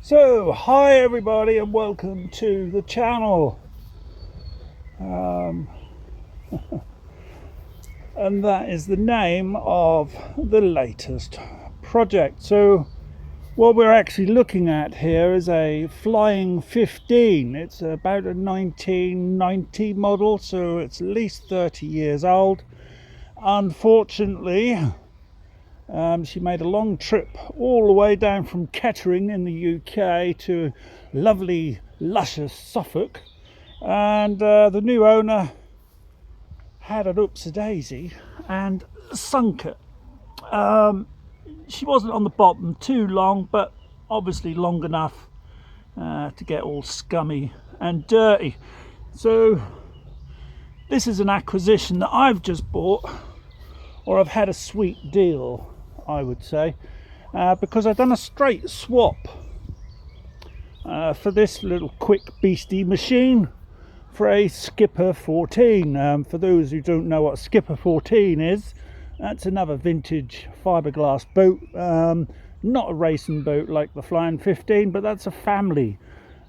So, hi everybody and welcome to the channel. And that is the name of the latest project. So, what we're actually looking at here is a Flying 15. It's about a 1990 model, so it's at least 30 years old. Unfortunately, she made a long trip all the way down from Kettering in the UK to lovely, luscious Suffolk, and the new owner had an oopsie-daisy and sunk it. She wasn't on the bottom too long, but obviously long enough to get all scummy and dirty. So this is an acquisition that I've just bought, or I've had a sweet deal, I would say, because I've done a straight swap for this little quick beastie machine for a Skipper 14. For those who don't know what Skipper 14 is, that's another vintage fiberglass boat, not a racing boat like the Flying 15, but that's a family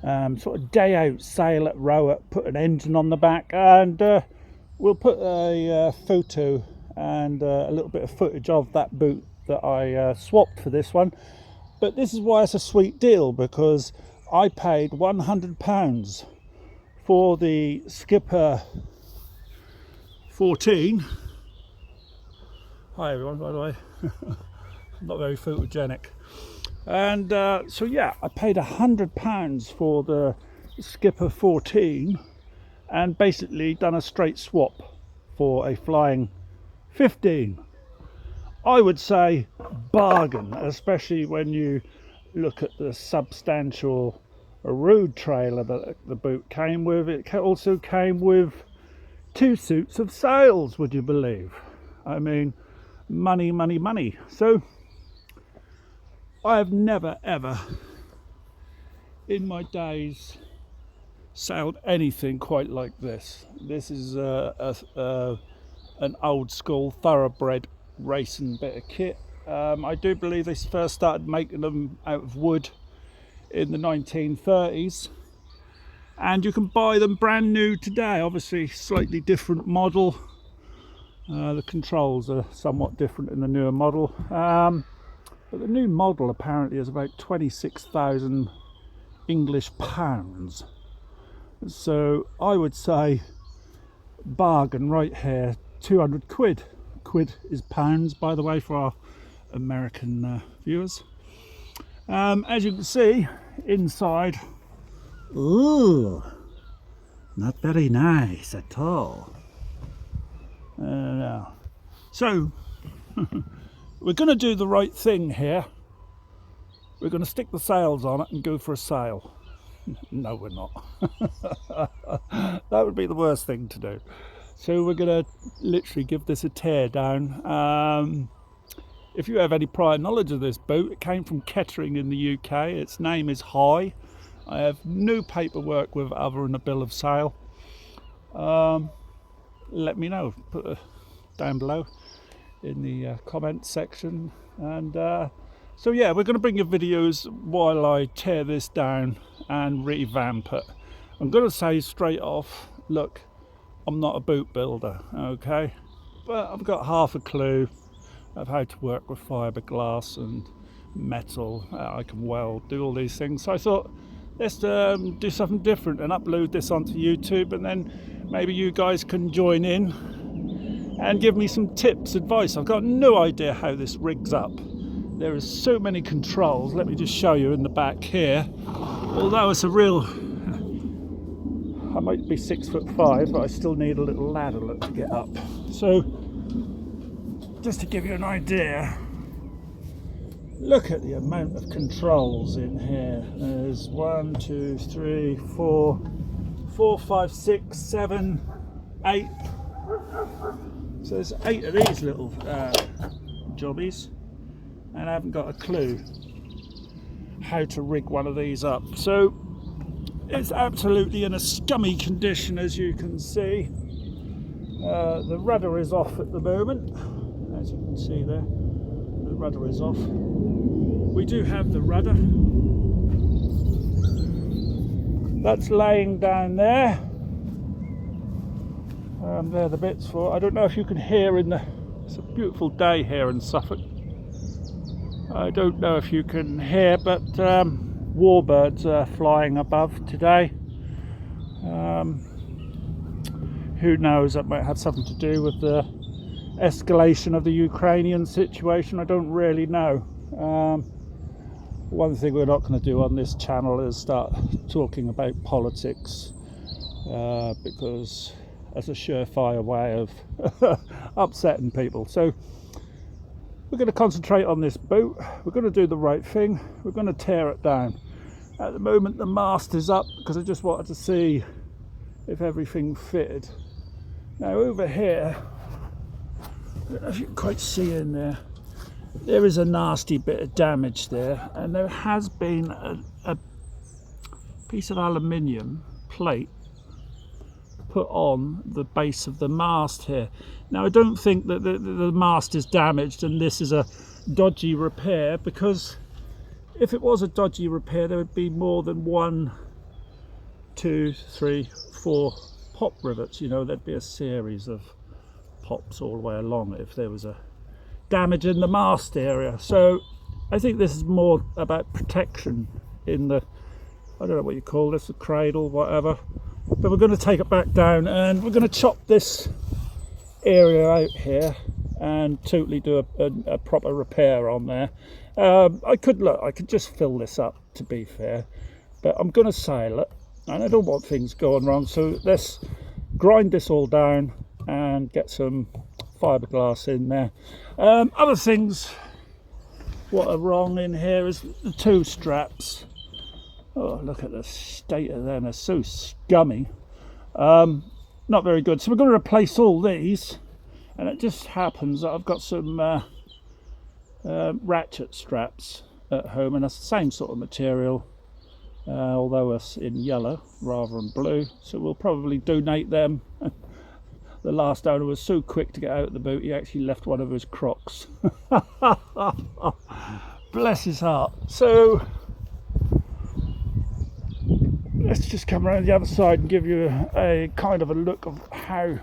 sort of day out sail at row, put an engine on the back, and we'll put a photo and a little bit of footage of that boat that I swapped for this one. But this is why it's a sweet deal, because I paid £100 for the Skipper 14. Hi everyone, by the way. Not very photogenic. And so yeah, I paid £100 for the Skipper 14 and basically done a straight swap for a Flying 15. I would say bargain, especially when you look at the substantial road trailer that the boat came with. It also came with 2 suits of sails, would you believe? I mean, money, money, money. So I have never ever in my days sailed anything quite like this. This is an old school thoroughbred racing bit of kit. I do believe they first started making them out of wood in the 1930s, and you can buy them brand new today. Obviously slightly different model, the controls are somewhat different in the newer model, but the new model apparently is about 26,000 English pounds. So I would say bargain right here. 200 quid. Quid is pounds, by the way, for our American viewers. As you can see inside, ooh, not very nice at all. So we're going to do the right thing here. We're going to stick the sails on it and go for a sail. No, we're not. That would be the worst thing to do. So we're going to literally give this a tear down. If you have any prior knowledge of this boat, it came from Kettering in the UK. Its name is High. I have no paperwork with other than a bill of sale. Let me know. Put it down below in the comments section. And so yeah, we're going to bring you videos while I tear this down and revamp it. I'm going to say straight off, look, I'm not a boat builder, okay, but I've got half a clue of how to work with fiberglass and metal. I can weld, do all these things. So I thought, let's do something different and upload this onto YouTube, and then maybe you guys can join in and give me some tips, advice. I've got no idea how this rigs up. There is so many controls. Let me just show you in the back here. Although it's a real, I might be 6'5", but I still need a little ladder to get up. So just to give you an idea, look at the amount of controls in here. There's 1, 2, 3, 4, 5, 6, 7, 8. So there's 8 of these little jobbies, and I haven't got a clue how to rig one of these up. So it's absolutely in a scummy condition, as you can see. The rudder is off at the moment, as you can see there. The rudder is off. We do have the rudder, that's laying down there. They're the bits for. I don't know if you can hear in the. It's a beautiful day here in Suffolk. I don't know if you can hear, but warbirds are flying above today. Who knows? That might have something to do with the escalation of the Ukrainian situation. I don't really know. One thing we're not going to do on this channel is start talking about politics, because that's a surefire way of upsetting people. So we're going to concentrate on this boat. We're going to do the right thing. We're going to tear it down. At the moment the mast is up because I just wanted to see if everything fitted. Now over here, I don't know if you can quite see in there, there is a nasty bit of damage there, and there has been a piece of aluminium plate put on the base of the mast here. Now I don't think that the mast is damaged and this is a dodgy repair, because if it was a dodgy repair there would be more than 1, 2, 3, 4 pop rivets. You know, there'd be a series of pops all the way along if there was a damage in the mast area. So I think this is more about protection in the, I don't know what you call this, the cradle, whatever. But we're going to take it back down and we're going to chop this area out here and totally do a proper repair on there. I could just fill this up, to be fair, but I'm going to sail it and I don't want things going wrong, so let's grind this all down and get some fiberglass in there. Other things what are wrong in here is the two straps. Oh, look at the state of them, they're so scummy. Not very good. So we're going to replace all these, and it just happens that I've got some ratchet straps at home, and that's the same sort of material, although it's in yellow rather than blue, so we'll probably donate them. The last owner was so quick to get out of the boat he actually left one of his Crocs. Bless his heart. So let's just come around the other side and give you a kind of a look of how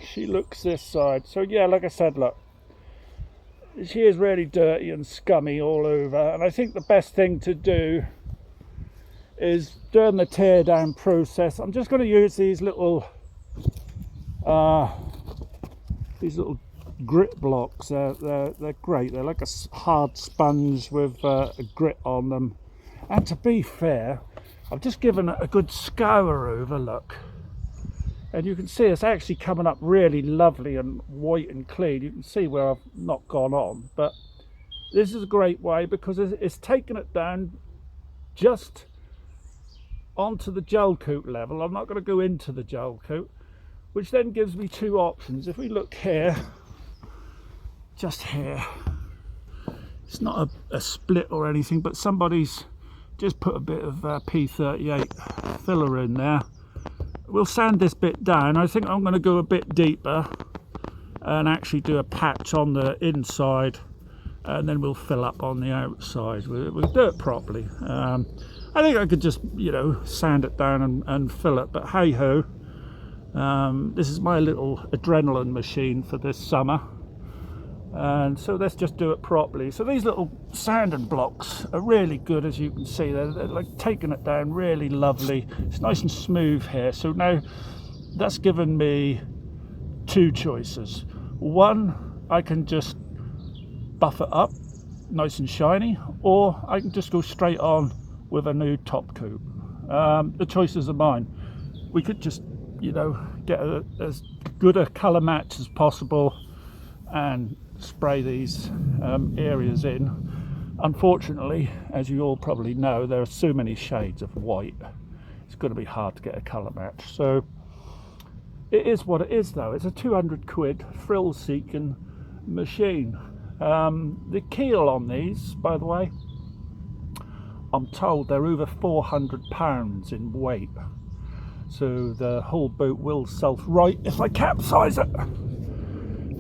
she looks this side. So yeah, like I said, look, she is really dirty and scummy all over, and I think the best thing to do is during the tear down process, I'm just going to use these little grit blocks. They're great. They're like a hard sponge with a grit on them. And to be fair, I've just given it a good scour over, look. And you can see it's actually coming up really lovely and white and clean. You can see where I've not gone on. But this is a great way because it's taken it down just onto the gel coat level. I'm not going to go into the gel coat, which then gives me two options. If we look here, just here, it's not a split or anything, but somebody's just put a bit of P38 filler in there. We'll sand this bit down. I think I'm going to go a bit deeper and actually do a patch on the inside, and then we'll fill up on the outside. We'll do it properly. I think I could just, you know, sand it down and fill it, but hey ho. This is my little adrenaline machine for this summer, and so let's just do it properly. So these little sanding blocks are really good, as you can see. They're like taking it down really lovely. It's nice and smooth here. So now that's given me two choices. One, I can just buff it up nice and shiny, or I can just go straight on with a new top coat. The choices are mine. We could just, you know, get as good a colour match as possible and spray these areas in. Unfortunately, as you all probably know, there are so many shades of white, it's going to be hard to get a colour match. So it is what it is, though. It's a 200 quid frill-seeking machine. The keel on these, by the way, I'm told they're over 400 pounds in weight. So the whole boat will self-right if I capsize it.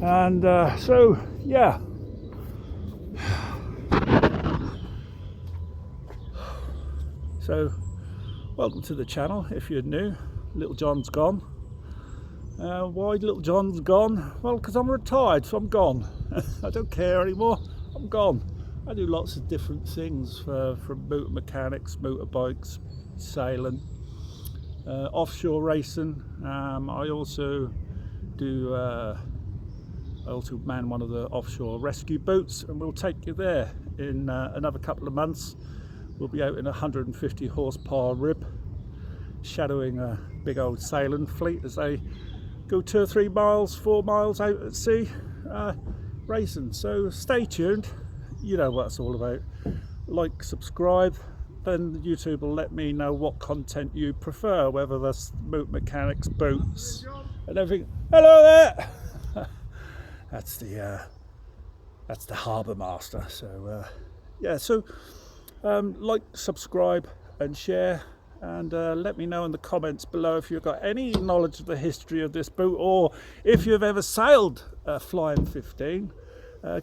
And so, yeah. So Welcome to the channel if you're new. Little John's gone. Why Little John's gone? Well, because I'm retired, so I'm gone. I don't care anymore. I'm gone. I do lots of different things from motor mechanics, motorbikes, sailing, offshore racing. I also do. I also man one of the offshore rescue boats, and we'll take you there in another couple of months. We'll be out in a 150 horsepower rib, shadowing a big old sailing fleet as they go 2 or 3 miles, 4 miles out at sea, racing. So stay tuned. You know what it's all about. Like, subscribe, then YouTube will let me know what content you prefer, whether that's motor mechanics, boats, and everything. Hello there. That's the harbour master. So yeah. So. Like, subscribe and share, and let me know in the comments below if you've got any knowledge of the history of this boat, or if you've ever sailed a Flying 15.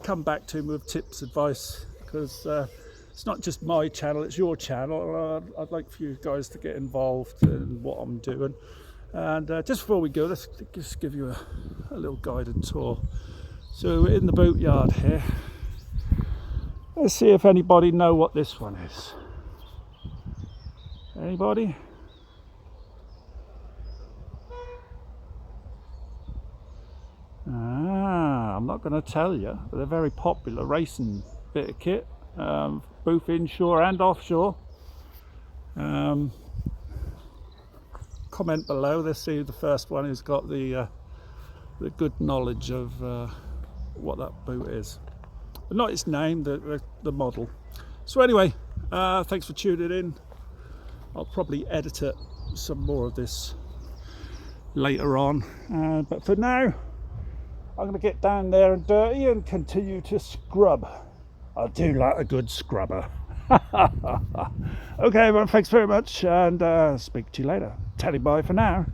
Come back to me with tips, advice, because it's not just my channel, it's your channel. I'd like for you guys to get involved in what I'm doing. And just before we go, let's just give you a little guided tour. So we're in the boatyard here. Let's see if anybody know what this one is. Anybody? I'm not going to tell you, but they're very popular racing bit of kit, both inshore and offshore. Comment below. Let's see the first one who's got the good knowledge of what that boat is. Not its name, the model. So anyway, thanks for tuning in. I'll probably edit some more of this later on, but for now I'm going to get down there and dirty and continue to scrub. I do like a good scrubber. Okay, well, thanks very much, and speak to you later. Tally bye for now.